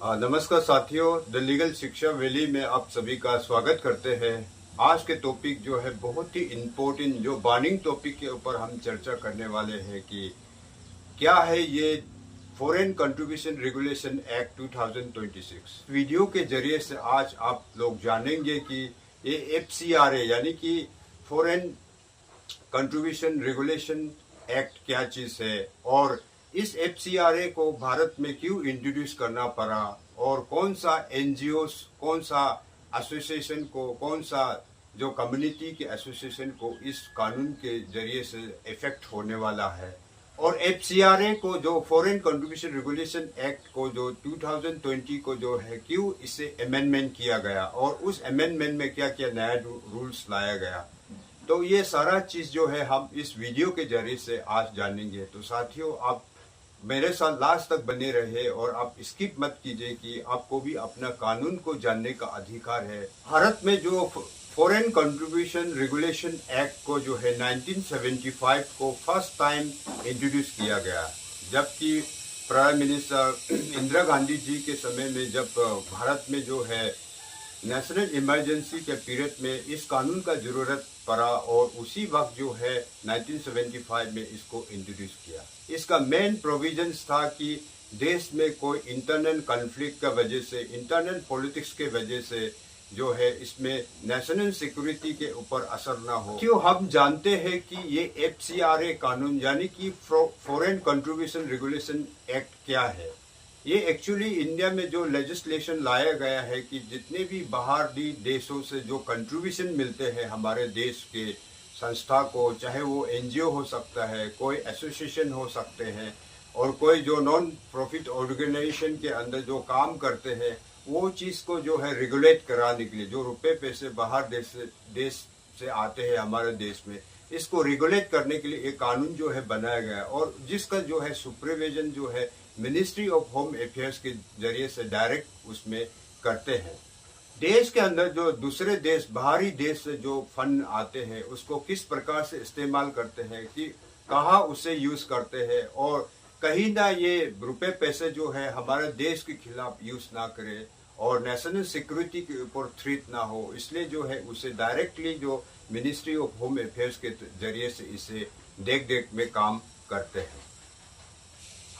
नमस्कार साथियों, the legal शिक्षा वैली में आप सभी का स्वागत करते हैं। आज के टॉपिक जो है बहुत ही इम्पोर्टेंट, जो बर्निंग टॉपिक के ऊपर हम चर्चा करने वाले हैं कि क्या है ये foreign contribution regulation act 2026। Video के जरिए से आज आप लोग जानेंगे कि ये FCRA यानी कि फॉरेन कंट्रीब्यूशन रेगुलेशन एक्ट क्या चीज है और इस FCRA को भारत में क्यों इंट्रोड्यूस करना पड़ा और कौन सा NGOs, कौन सा एसोसिएशन को, कौन सा जो कम्युनिटी के एसोसिएशन को इस कानून के जरिए से इफेक्ट होने वाला है। और FCRA को जो फॉरेन कंट्रीब्यूशन रेगुलेशन एक्ट को जो 2020 को जो है क्यों इसे अमेंडमेंट किया गया और उस अमेंडमेंट में क्या क्या नया रूल्स लाया गया, तो ये सारा चीज जो है हम इस वीडियो के जरिए से आज जानेंगे। तो साथियों, आप मेरे साथ लास्ट तक बने रहे और आप स्किप मत कीजिए कि आपको भी अपना कानून को जानने का अधिकार है। भारत में जो फॉरेन कंट्रीब्यूशन रेगुलेशन एक्ट को जो है 1975 को फर्स्ट टाइम इंट्रोड्यूस किया गया, जबकि प्राइम मिनिस्टर इंदिरा गांधी जी के समय में जब भारत में जो है नेशनल इमरजेंसी के पीरियड में इस कानून का जरूरत पड़ा और उसी वक्त जो है 1975 में इसको इंट्रोड्यूस किया। इसका मेन प्रोविजंस था कि देश में कोई इंटरनल कॉन्फ्लिक्ट का वजह से, इंटरनल पॉलिटिक्स के वजह से जो है इसमें नेशनल सिक्योरिटी के ऊपर असर ना हो। क्यों हम जानते हैं कि ये FCRA कानून यानी कि फॉरेन कंट्रीब्यूशन रेगुलेशन एक्ट क्या है। ये एक्चुअली इंडिया में जो लेजिस्लेशन लाया गया है कि जितने भी बाहरी देशों से जो कंट्रीब्यूशन मिलते हैं हमारे देश के संस्था को, चाहे वो NGO हो सकता है, कोई एसोसिएशन हो सकते हैं और कोई जो नॉन प्रॉफिट ऑर्गेनाइजेशन के अंदर जो काम करते हैं, वो चीज़ को जो है रेगुलेट कराने के लिए जो रुपए पैसे बाहर देश से आते हैं हमारे देश में, इसको रेगुलेट करने के लिए एक कानून जो है बनाया गया और जिसका जो है सुपरविजन जो है मिनिस्ट्री ऑफ होम अफेयर्स के जरिए से डायरेक्ट उसमें करते हैं। देश के अंदर जो दूसरे देश, बाहरी देश से जो फंड आते हैं उसको किस प्रकार से इस्तेमाल करते हैं, कि कहाँ उसे यूज करते हैं और कहीं ना ये रुपए पैसे जो है हमारे देश के खिलाफ यूज ना करे और नेशनल सिक्योरिटी के ऊपर थ्रेट ना हो, इसलिए जो है उसे डायरेक्टली जो मिनिस्ट्री ऑफ होम अफेयर्स के जरिए से इसे देख में काम करते हैं।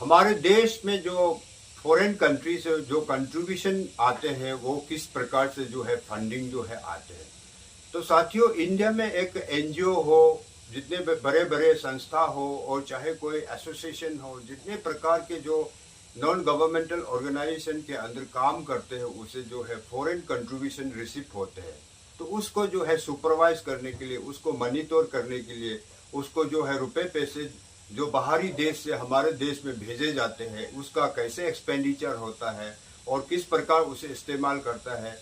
हमारे देश में जो फॉरेन कंट्री से जो कंट्रीब्यूशन आते हैं वो किस प्रकार से जो है फंडिंग जो है आते हैं। तो साथियों, इंडिया में एक NGO हो, जितने बड़े बड़े संस्था हो और चाहे कोई एसोसिएशन हो, जितने प्रकार के जो नॉन गवर्नमेंटल ऑर्गेनाइजेशन के अंदर काम करते हैं, उसे जो है फॉरेन कंट्रीब्यूशन रिसीव होते हैं। तो उसको जो है सुपरवाइज करने के लिए, उसको मॉनिटर करने के लिए, उसको जो है रुपए पैसे जो बाहरी देश से हमारे देश में भेजे जाते हैं उसका कैसे एक्सपेंडिचर होता है और किस प्रकार उसे इस्तेमाल करता है।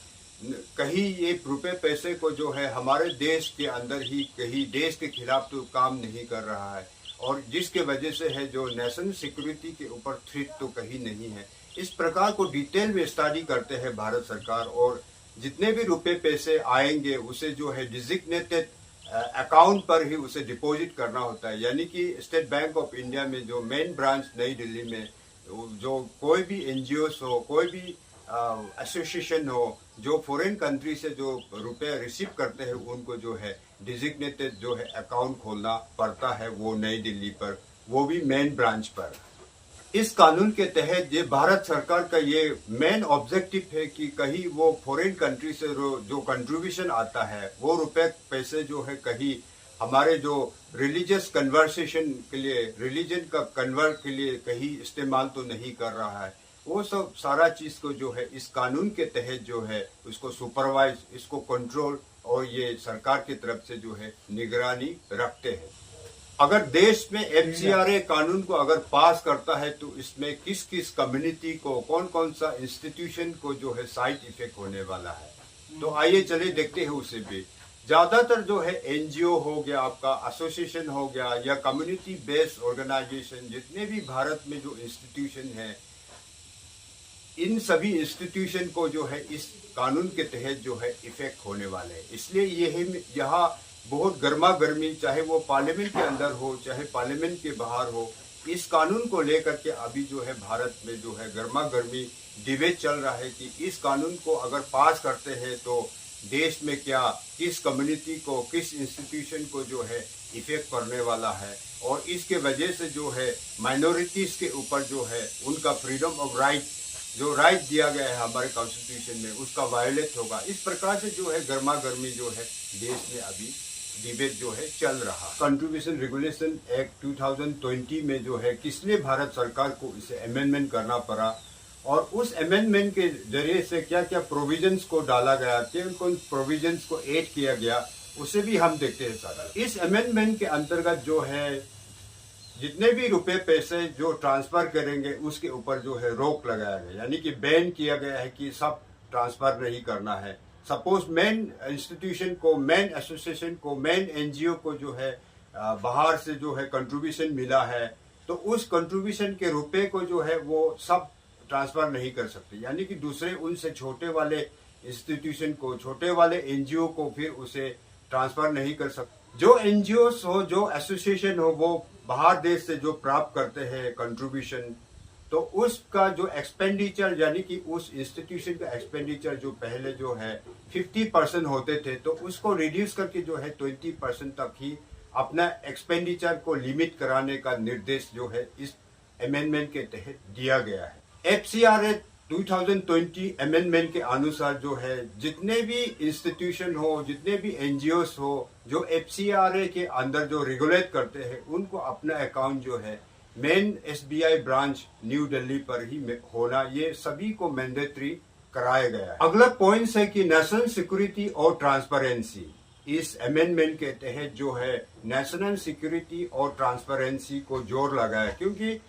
कहीं ये रुपए पैसे को जो है हमारे देश के अंदर ही कहीं देश के खिलाफ तो काम नहीं कर रहा है और जिसके वजह से है जो नेशनल सिक्योरिटी के ऊपर थ्रेट तो कहीं नहीं है। इस प्रकार को डिटेल में स्टडी करते हैं भारत सरकार और जितने भी रुपए पैसे आएंगे उसे जो है डिजिग्नेटेड अकाउंट पर ही उसे डिपॉजिट करना होता है। यानी कि स्टेट बैंक ऑफ इंडिया में जो मेन ब्रांच नई दिल्ली में जो कोई भी NGOs हो, कोई भी एसोसिएशन हो जो फॉरेन कंट्री से जो रुपए रिसीव करते हैं, उनको जो है डिजिग्नेटेड जो है अकाउंट खोलना पड़ता है, वो नई दिल्ली पर, वो भी मेन ब्रांच पर। इस कानून के तहत ये भारत सरकार का ये मेन ऑब्जेक्टिव है कि कहीं वो फॉरेन कंट्री से जो कंट्रीब्यूशन आता है वो रुपए पैसे जो है कहीं हमारे जो रिलीजियस कन्वर्सेशन के लिए, रिलीजन का कन्वर्ट के लिए कहीं इस्तेमाल तो नहीं कर रहा है। वो सब सारा चीज को जो है इस कानून के तहत जो है उसको सुपरवाइज, इसको कंट्रोल और ये सरकार की तरफ से जो है निगरानी रखते हैं। अगर देश में FCRA कानून को अगर पास करता है तो इसमें किस किस कम्युनिटी को, कौन कौन सा इंस्टीट्यूशन को जो है साइड इफेक्ट होने वाला है, तो आइए चलिए देखते हैं उसे भी। ज्यादातर जो है NGO हो गया, आपका एसोसिएशन हो गया या कम्युनिटी बेस्ड ऑर्गेनाइजेशन, जितने भी भारत में जो इंस्टीट्यूशन है, इन सभी इंस्टीट्यूशन को जो है इस कानून के तहत जो है इफेक्ट होने वाले हैं। इसलिए यहाँ बहुत गर्मा गर्मी, चाहे वो पार्लियामेंट के अंदर हो चाहे पार्लियामेंट के बाहर हो, इस कानून को लेकर के अभी जो है भारत में जो है गर्मा गर्मी डिबेट चल रहा है कि इस कानून को अगर पास करते हैं तो देश में क्या, किस कम्युनिटी को, किस इंस्टीट्यूशन को जो है इफेक्ट पड़ने वाला है, और इसके वजह से जो है माइनॉरिटीज के ऊपर जो है उनका फ्रीडम ऑफ राइट, जो राइट दिया गया है हमारे कॉन्स्टिट्यूशन में, उसका वायलेट होगा। इस प्रकार से जो है गर्मा गर्मी जो है देश में अभी डिबेट जो है चल रहा है। कंट्रीब्यूशन रेगुलेशन एक्ट 2020 में जो है किसने भारत सरकार को इसे अमेंडमेंट करना पड़ा, और उस अमेंडमेंट के जरिए से क्या क्या प्रोविजंस को डाला गया, कौन कौन प्रोविजंस को ऐड किया गया, उसे भी हम देखते हैं सारा। इस अमेंडमेंट के अंतर्गत जो है जितने भी रुपए पैसे जो ट्रांसफर करेंगे उसके ऊपर जो है रोक लगाया गया, यानी कि बैन किया गया है कि सब ट्रांसफर नहीं करना है। सपोज मेन इंस्टीट्यूशन को, मेन एसोसिएशन को, मेन एनजीओ को जो है बाहर से जो है कंट्रीब्यूशन मिला है, तो उस कंट्रीब्यूशन के रुपए को जो है वो सब ट्रांसफर नहीं कर सकते, यानी कि दूसरे उनसे छोटे वाले इंस्टीट्यूशन को, छोटे वाले एनजीओ को फिर उसे ट्रांसफर नहीं कर सकते। जो एनजीओ हो, जो एसोसिएशन हो, वो बाहर देश से जो प्राप्त करते हैं कंट्रीब्यूशन, तो उसका जो एक्सपेंडिचर, यानी कि उस इंस्टीट्यूशन का एक्सपेंडिचर जो पहले जो है 50% होते थे, तो उसको रिड्यूस करके जो है 20% तक ही अपना एक्सपेंडिचर को लिमिट कराने का निर्देश जो है इस अमेंडमेंट के तहत दिया गया है। FCRA 2020 अमेंडमेंट के अनुसार जो है जितने भी इंस्टीट्यूशन हो, जितने भी एनजीओस हो जो FCRA के अंदर जो रेगुलेट करते हैं, उनको अपना अकाउंट जो है main SBI branch new Delhi पर ही होना, ये सभी को मैंडेटरी कराया गया है। अगला पॉइंट है कि नेशनल सिक्योरिटी और ट्रांसपेरेंसी। इस अमेंडमेंट के तहत जो है नेशनल सिक्योरिटी और ट्रांसपेरेंसी को जोर लगाया, क्योंकि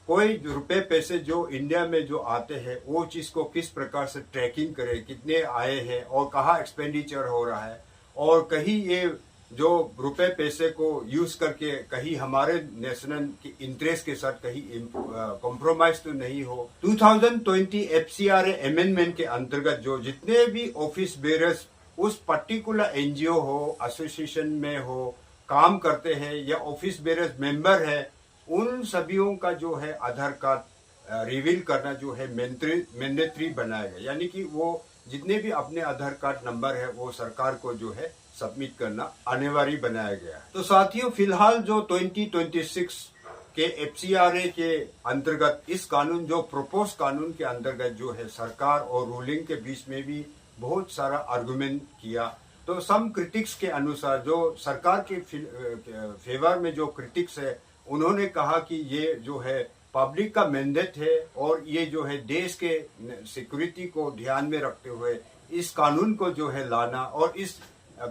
कोई रुपए पैसे जो इंडिया में जो आते हैं वो चीज को किस प्रकार से ट्रैकिंग करे, कितने आए हैं और कहाँ एक्सपेंडिचर हो रहा है, और कहीं ये जो रुपए पैसे को यूज करके कहीं हमारे नेशनल की इंटरेस्ट के साथ कहीं कॉम्प्रोमाइज तो नहीं हो। 2020 FCRA अमेंडमेंट के अंतर्गत जो जितने भी ऑफिस बेरर्स उस पर्टिकुलर एनजीओ हो, एसोसिएशन में हो, काम करते हैं या ऑफिस बेरर्स मेंबर है, उन सभीयों का जो है आधार कार्ड रिवील करना जो है मैंडेटरी बनाया गया, यानी कि वो जितने भी अपने आधार कार्ड नंबर है वो सरकार को जो है सबमिट करना अनिवार्य बनाया गया है। तो साथियों, फिलहाल जो 2026 के FCRA के अंतर्गत इस कानून, जो प्रोपोज कानून के अंतर्गत जो है सरकार और रूलिंग के बीच में भी बहुत सारा आर्गुमेंट किया। तो सम क्रिटिक्स के अनुसार जो सरकार के फेवर में जो क्रिटिक्स है, उन्होंने कहा कि ये जो है पब्लिक का मैंडेट है और ये जो है देश के सिक्योरिटी को ध्यान में रखते हुए इस कानून को जो है लाना और इस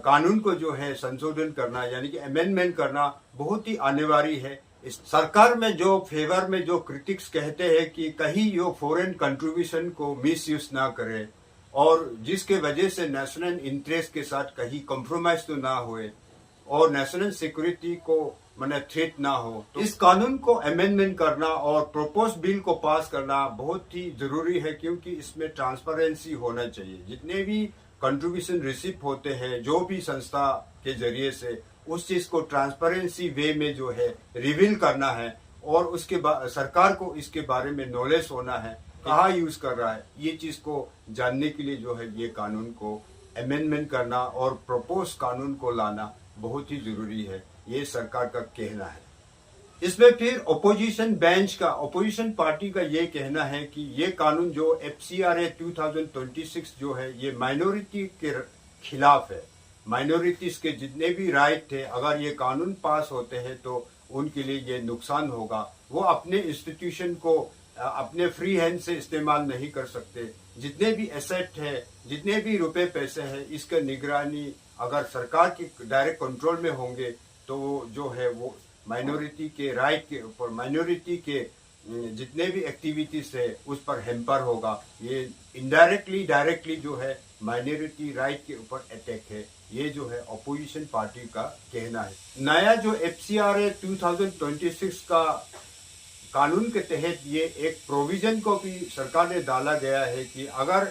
कानून को जो है संशोधन करना, यानी कि अमेंडमेंट करना बहुत ही अनिवार्य है। इस सरकार में जो फेवर में जो क्रिटिक्स कहते हैं कि कहीं यो फॉरेन कंट्रीब्यूशन को मिसयूज ना करे और जिसके वजह से नेशनल इंटरेस्ट के साथ कहीं कॉम्प्रोमाइज तो ना हुए और नेशनल सिक्योरिटी को माने थ्रेट ना हो, तो इस कानून को अमेंडमेंट करना और प्रोपोज बिल को पास करना बहुत ही जरूरी है, क्योंकि इसमें ट्रांसपेरेंसी होना चाहिए। जितने भी कंट्रीब्यूशन रिसीव होते हैं जो भी संस्था के जरिए से, उस चीज को ट्रांसपेरेंसी वे में जो है रिवील करना है और उसके बाद सरकार को इसके बारे में नॉलेज होना है, कहाँ यूज कर रहा है, ये चीज को जानने के लिए जो है ये कानून को अमेंडमेंट करना और प्रपोज कानून को लाना बहुत ही जरूरी है, ये सरकार का कहना है। इसमें फिर ओपोजिशन बेंच का, ओपोजिशन पार्टी का ये कहना है कि ये कानून जो FCRA 2026 जो है ये माइनॉरिटी के खिलाफ है। माइनॉरिटीज के जितने भी राइट थे, अगर ये कानून पास होते हैं तो उनके लिए ये नुकसान होगा। वो अपने इंस्टीट्यूशन को अपने फ्री हैंड से इस्तेमाल नहीं कर सकते। जितने भी एसेट है, जितने भी रुपए पैसे हैं, इसका निगरानी अगर सरकार की डायरेक्ट कंट्रोल में होंगे तो जो है वो माइनॉरिटी के राइट के ऊपर, माइनॉरिटी के जितने भी एक्टिविटीज है उस पर हैम्पर होगा। ये इनडायरेक्टली डायरेक्टली जो है माइनॉरिटी राइट के ऊपर अटैक है, ये जो है अपोजिशन पार्टी का कहना है। नया जो FCRA 2026 का कानून के तहत ये एक प्रोविजन को भी सरकार ने डाला गया है कि अगर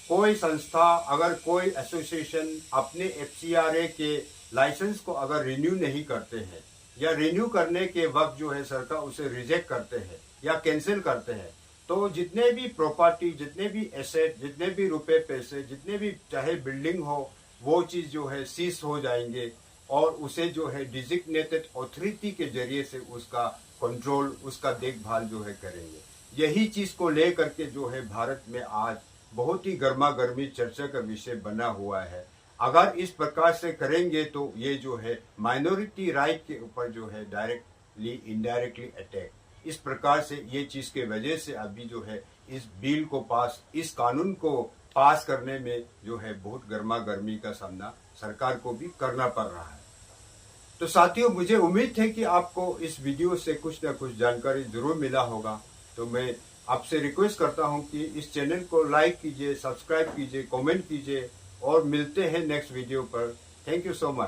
कोई संस्था, अगर कोई एसोसिएशन अपने FCRA के लाइसेंस को अगर रिन्यू नहीं करते हैं या रिन्यू करने के वक्त जो है सरकार उसे रिजेक्ट करते हैं या कैंसिल करते हैं, तो जितने भी प्रॉपर्टी, जितने भी एसेट, जितने भी रुपए पैसे, जितने भी चाहे बिल्डिंग हो, वो चीज़ जो है सीज हो जाएंगे और उसे जो है डिजिग्नेटेड अथॉरिटी के जरिए से उसका कंट्रोल, उसका देखभाल जो है करेंगे। यही चीज़ को ले करके जो है भारत में आज बहुत ही गर्मा गर्मी चर्चा का विषय बना हुआ है। अगर इस प्रकार से करेंगे तो ये जो है माइनॉरिटी राइट के ऊपर जो है डायरेक्टली इनडायरेक्टली अटैक, इस प्रकार से ये चीज़ के वजह से अभी जो है इस बिल को पास, इस कानून को पास करने में जो है बहुत गर्मा गर्मी का सामना सरकार को भी करना पड़ रहा है। तो साथियों, मुझे उम्मीद है कि आपको इस वीडियो से कुछ ना कुछ जानकारी जरूर मिला होगा। तो मैं आपसे रिक्वेस्ट करता हूं कि इस चैनल को लाइक कीजिए, सब्सक्राइब कीजिए, कमेंट कीजिए और मिलते हैं नेक्स्ट वीडियो पर। Thank you so much.